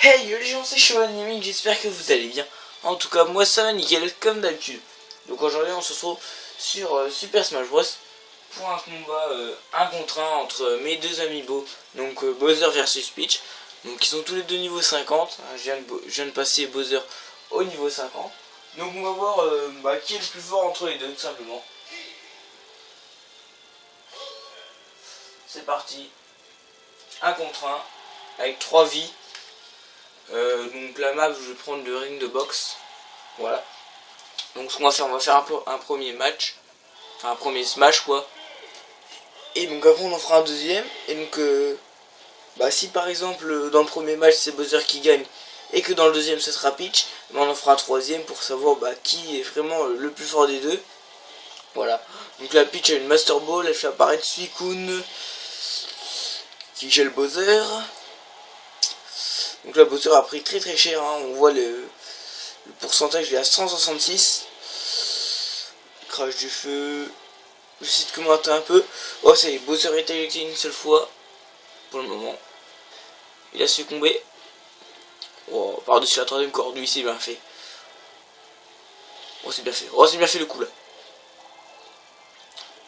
Hey les gens, c'est Cheval, j'espère que vous allez bien. En tout cas, moi ça va nickel comme d'habitude. Donc aujourd'hui on se retrouve sur Super Smash Bros. Pour un combat 1 contre 1 entre mes deux amiibo. Donc Bowser versus Peach. Donc ils sont tous les deux niveau 50. Je viens de passer Bowser au niveau 50. Donc on va voir qui est le plus fort entre les deux tout simplement. C'est parti. 1 contre 1 avec 3 vies. Donc la map, je vais prendre le ring de boxe. Voilà. Donc ce qu'on va faire, on va faire un premier match. Enfin un premier smash quoi. Et donc après on en fera un deuxième. Et donc si par exemple dans le premier match c'est Bowser qui gagne et que dans le deuxième ce sera Peach, on en fera un troisième pour savoir qui est vraiment le plus fort des deux. Voilà. Donc la Peach a une Master Ball, elle fait apparaître Suicune qui gèle Bowser. Donc là Bowser a pris très cher, hein. On voit le pourcentage, il est à 166. Crash du feu. J'essaie de commenter un peu. Oh ça y est, Bowser est éjecté une seule fois. Pour le moment. Il a succombé. Oh, par-dessus la troisième corde, lui c'est bien fait. Oh c'est bien fait. Oh c'est bien fait le coup là.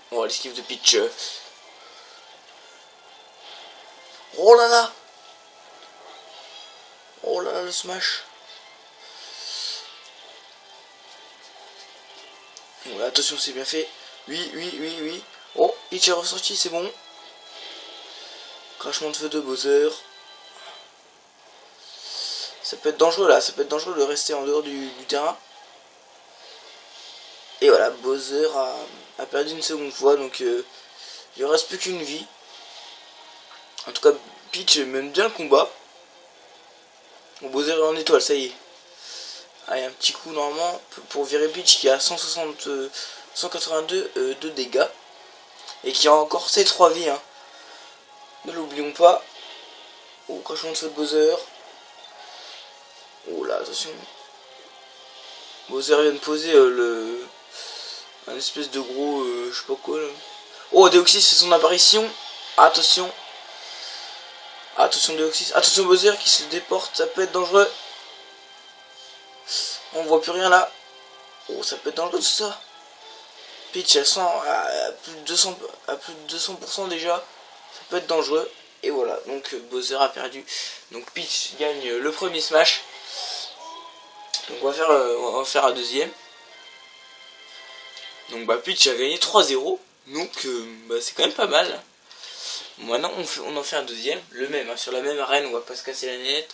Oh l'esquive de Peach. Oh là là. Oh là là le smash. Bon là attention c'est bien fait. Oui. Oh Peach est ressorti, c'est bon. Crachement de feu de Bowser. Ça peut être dangereux là, ça peut être dangereux de rester en dehors du terrain. Et voilà, Bowser a perdu une seconde fois, donc il ne reste plus qu'une vie. En tout cas, Peach mène bien le combat. Bon, Bowser est en étoile, ça y est. Allez, un petit coup normalement pour virer Peach qui a 182 de dégâts. Et qui a encore ses 3 vies. Hein. Ne l'oublions pas. Oh, crachement de feu de Bowser. Oh là, attention. Bowser vient de poser un espèce de gros, je sais pas quoi là. Oh, Deoxys fait son apparition. Attention. Attention Deoxys. Attention Bowser qui se déporte, ça peut être dangereux. On voit plus rien là. Oh, ça peut être dangereux tout ça. Peach elle sent à plus de 200% déjà. Ça peut être dangereux. Et voilà, donc Bowser a perdu. Donc Peach gagne le premier smash. Donc on va faire un deuxième. Donc Peach a gagné 3-0. Donc c'est quand même pas mal. Maintenant on en fait un deuxième. Le même, hein, sur la même arène. On va pas se casser la nette.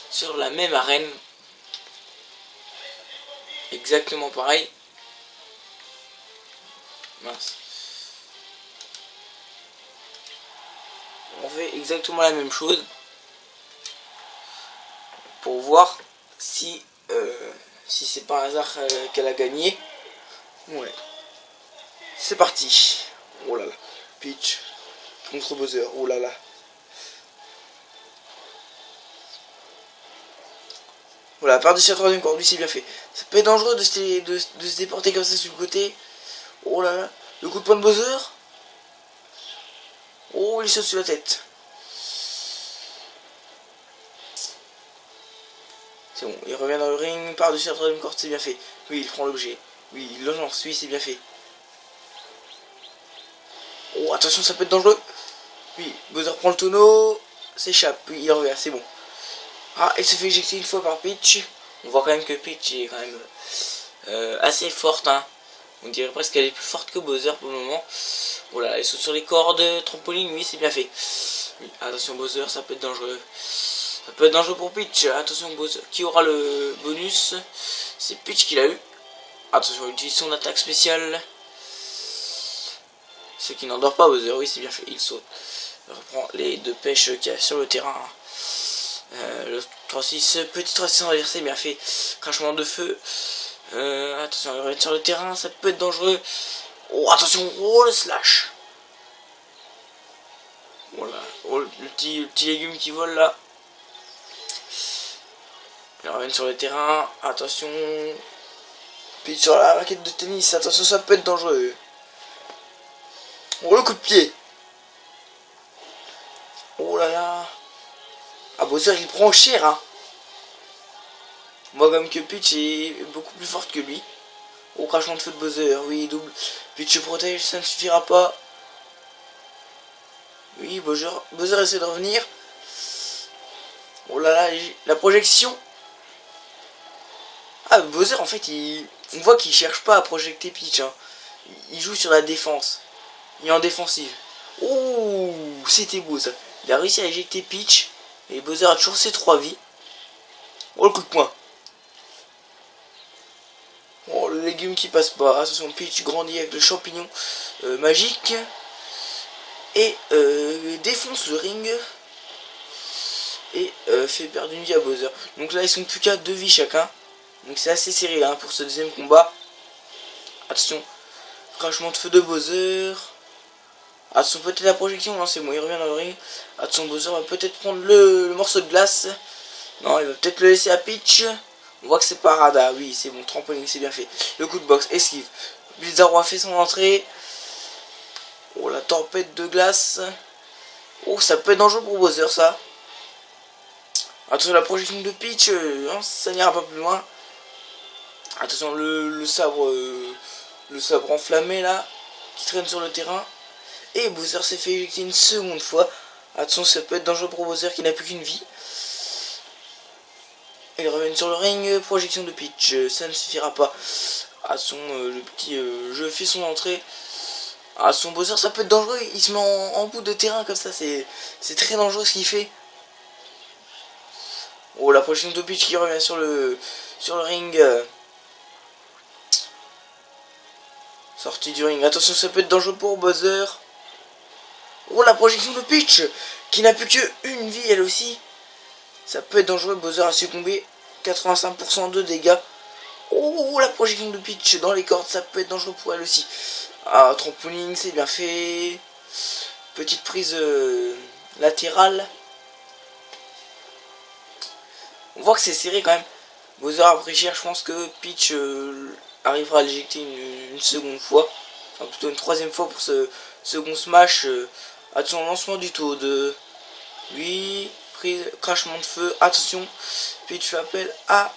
Sur la même arène. Exactement pareil. Mince. On fait exactement la même chose. Pour voir si c'est par hasard qu'elle a gagné. Ouais. C'est parti. Oh là là. Peach contre Bowser. Oh là là. Voilà, par-dessus la troisième corde, lui c'est bien fait. Ça peut être dangereux de se déporter comme ça sur le côté. Oh là là. Le coup de poing de Bowser. Oh, il saute sur la tête. C'est bon, il revient dans le ring, par-dessus la troisième corde, c'est bien fait. Oui, il prend l'objet. Oui, il le lance, oui, c'est bien fait. Oh, attention, ça peut être dangereux. Oui, Bowser prend le tonneau, s'échappe, oui, il revient, c'est bon. Ah, il se fait éjecter une fois par Peach. On voit quand même que Peach est quand même assez forte, hein. On dirait presque qu'elle est plus forte que Bowser pour le moment. Voilà, elle saute sur les cordes, trampoline, oui, c'est bien fait. Oui, attention Bowser, ça peut être dangereux. Ça peut être dangereux pour Peach. Attention Bowser, qui aura le bonus? C'est Peach qui l'a eu. Attention, il utilise son attaque spéciale. Ce qui n'endort pas Bowser, oui, c'est bien fait, il saute. Il reprend les deux pêches qu'il y a sur le terrain. Le 3-6, petit 3-6 renversé, bien fait. Crachement de feu. Attention, il revient sur le terrain, ça peut être dangereux. Oh, attention, oh le slash. Voilà, oh, le petit légume qui vole là. Il revient sur le terrain, attention. Puis sur la raquette de tennis, attention, ça peut être dangereux. Oh, le coup de pied. Oh là là. Ah, Bowser il prend cher, hein. Moi comme que Peach est beaucoup plus forte que lui. Oh, crachement de feu de Bowser, oui, double. Peach se protège, ça ne suffira pas. Oui, Bowser essaie de revenir. Oh là là, la projection. Ah, Bowser en fait, on voit qu'il cherche pas à projecter Peach, hein. Il joue sur la défense. Il est en défensive. Oh, c'était beau ça. Il a réussi à éjecter Peach. Et Bowser a toujours ses 3 vies. Oh, le coup de poing. Oh, le légume qui passe pas. Attention, Peach grandit avec le champignon magique. Et défonce le ring. Et fait perdre une vie à Bowser. Donc là, ils sont plus qu'à 2 vies chacun. Donc c'est assez serré, hein, pour ce deuxième combat. Attention. Crachement de feu de Bowser. Attention, peut-être la projection, hein, c'est bon, il revient dans le ring. Attention, Bowser va peut-être prendre le morceau de glace. Non, il va peut-être le laisser à Peach. On voit que c'est Parada, oui, c'est bon, trampoline, c'est bien fait. Le coup de boxe, esquive. Blizzard a fait son entrée. Oh, la tempête de glace. Oh, ça peut être dangereux pour Bowser, ça. Attention, la projection de Peach, hein, ça n'ira pas plus loin. Attention, le sabre enflammé, là, qui traîne sur le terrain. Et Bowser s'est fait éjecter une seconde fois. Attention, ça peut être dangereux pour Bowser qui n'a plus qu'une vie. Ils reviennent sur le ring. Projection de Peach. Ça ne suffira pas. Attention, le petit jeu fait son entrée. Attention, Bowser, ça peut être dangereux. Il se met en bout de terrain comme ça. C'est très dangereux ce qu'il fait. Oh, la projection de Peach qui revient sur le ring. Sortie du ring. Attention, ça peut être dangereux pour Bowser. Oh, la projection de Peach qui n'a plus qu'une vie elle aussi. Ça peut être dangereux. Bowser a succombé. 85% de dégâts. Oh, la projection de Peach dans les cordes. Ça peut être dangereux pour elle aussi. Ah, trampoline, c'est bien fait. Petite prise latérale. On voit que c'est serré quand même. Bowser a pris cher. Je pense que Peach arrivera à l'éjecter une seconde fois. Enfin, plutôt une troisième fois pour ce second smash. Attention, lancement du taux de 8. Prise, crachement de feu. Attention. Peach fait appel à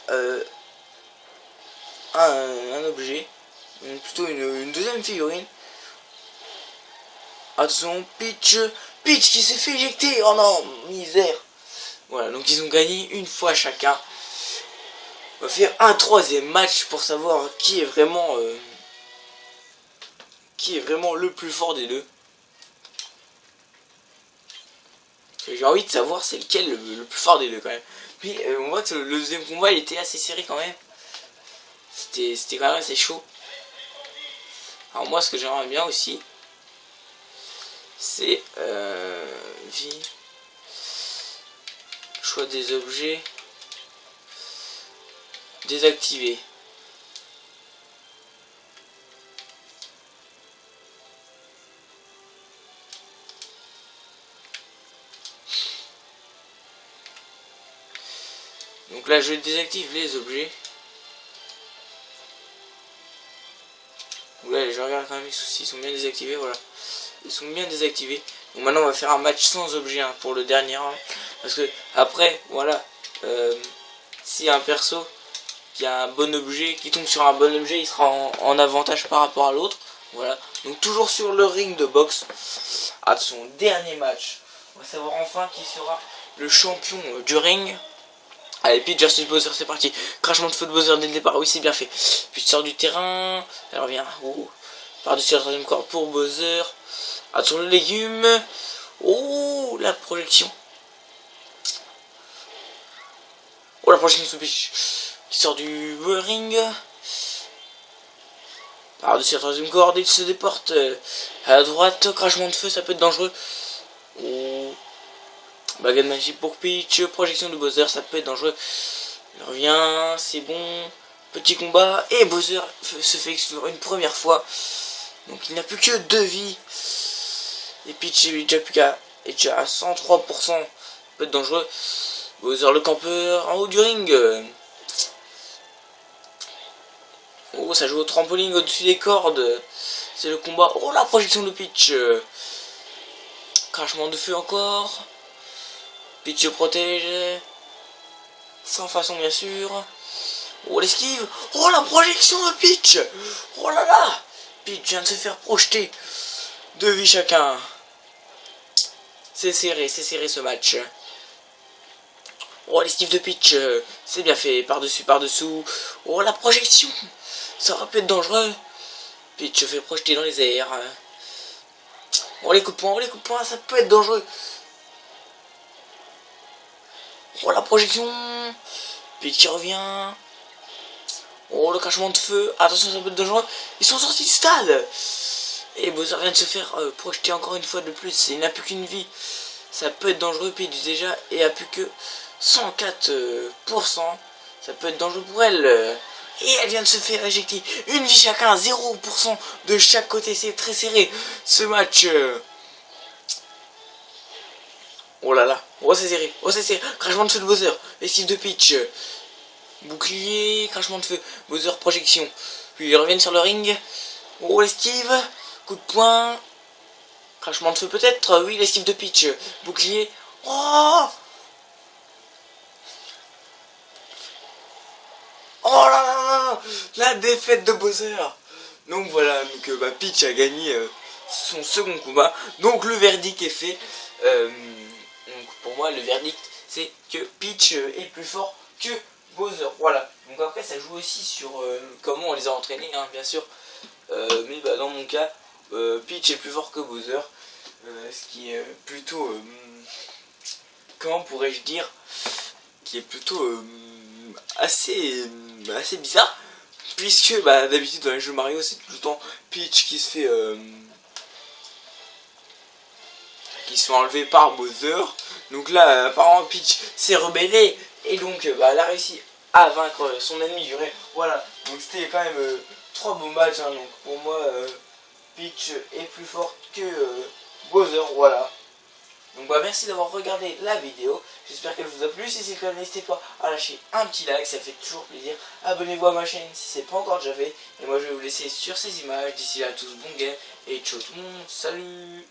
un objet. Plutôt une deuxième figurine. Attention, Peach qui s'est fait éjecter. Oh non, misère. Voilà, donc ils ont gagné une fois chacun. On va faire un troisième match pour savoir qui est vraiment le plus fort des deux. J'ai envie de savoir c'est lequel le plus fort des deux quand même. Mais on voit que le deuxième combat il était assez serré quand même. C'était quand même assez chaud. Alors moi ce que j'aimerais bien aussi c'est vie, choix des objets, désactiver. Donc là je désactive les objets. Donc là je regarde quand même s'ils sont bien désactivés, voilà. Ils sont bien désactivés. Donc maintenant on va faire un match sans objet, hein, pour le dernier round. Parce que après, voilà, si un perso qui a un bon objet, qui tombe sur un bon objet, il sera en avantage par rapport à l'autre. Voilà. Donc toujours sur le ring de boxe. À son dernier match. On va savoir enfin qui sera le champion du ring. Allez, Peach versus Bowser, c'est parti. Crachement de feu de Bowser dès le départ, oui c'est bien fait. Puis sort du terrain, elle revient. Oh. Par-dessus la troisième corde pour Bowser. Attention le légume. Oh, la projection. Oh, la projection de Peach qui sort du ring. Par-dessus la troisième corde, il se déporte à la droite. Crachement de feu, ça peut être dangereux. Oh. Baguette magique pour Peach. Projection de Bowser, ça peut être dangereux. Il revient, c'est bon. Petit combat. Et Bowser se fait exclure une première fois. Donc il n'a plus que 2 vies. Et Peach est déjà à 103%. Ça peut être dangereux. Bowser le campeur en haut du ring. Oh, ça joue au trampoline au-dessus des cordes. C'est le combat. Oh, la projection de Peach. Crachement de feu encore. Peach protège. Sans façon bien sûr. Oh l'esquive. Oh la projection de Peach. Oh là là. Peach vient de se faire projeter. 2 vies chacun. C'est serré ce match. Oh l'esquive de Peach. C'est bien fait. Par-dessus, par-dessous. Oh la projection. Ça aurait pu être dangereux. Peach se fait projeter dans les airs. Oh les coups de poing, ça peut être dangereux. Oh la projection. Peach qui revient. Oh le crachement de feu. Attention, ça peut être dangereux. Ils sont sortis du stade. Et Bowser vient de se faire projeter encore une fois de plus. Il n'a plus qu'une vie. Ça peut être dangereux. Peach déjà et a plus que 104%. Ça peut être dangereux pour elle. Et elle vient de se faire éjecter. Une vie chacun, 0% de chaque côté. C'est très serré ce match. Oh là là. Oh c'est serré. Oh c'est serré. Crachement de feu de Bowser. Esquive de Peach. Bouclier. Crachement de feu. Bowser projection. Puis ils reviennent sur le ring. Oh l'esquive. Coup de poing. Crachement de feu peut-être. Oui l'esquive de Peach. Bouclier. Oh. Oh là là là. La défaite de Bowser. Donc voilà. Donc Peach a gagné son second combat. Donc le verdict est fait. Donc pour moi le verdict c'est que Peach est plus fort que Bowser. Voilà. Donc après ça joue aussi sur comment on les a entraînés hein, bien sûr. Mais dans mon cas Peach est plus fort que Bowser. Ce qui est plutôt comment pourrais-je dire, qui est plutôt assez bizarre. Puisque d'habitude dans les jeux Mario c'est tout le temps Peach qui se fait enlever par Bowser. Donc là apparemment Peach s'est rebellée et donc elle a réussi à vaincre son ennemi juré. Voilà, donc c'était quand même 3 beaux matchs hein. Donc pour moi Peach est plus forte que Bowser. Voilà. Donc merci d'avoir regardé la vidéo. J'espère qu'elle vous a plu. Si c'est le cas, n'hésitez pas à lâcher un petit like, ça fait toujours plaisir. Abonnez-vous à ma chaîne si c'est pas encore déjà fait. Et moi je vais vous laisser sur ces images. D'ici là, tous bon game et ciao tout le monde. Salut.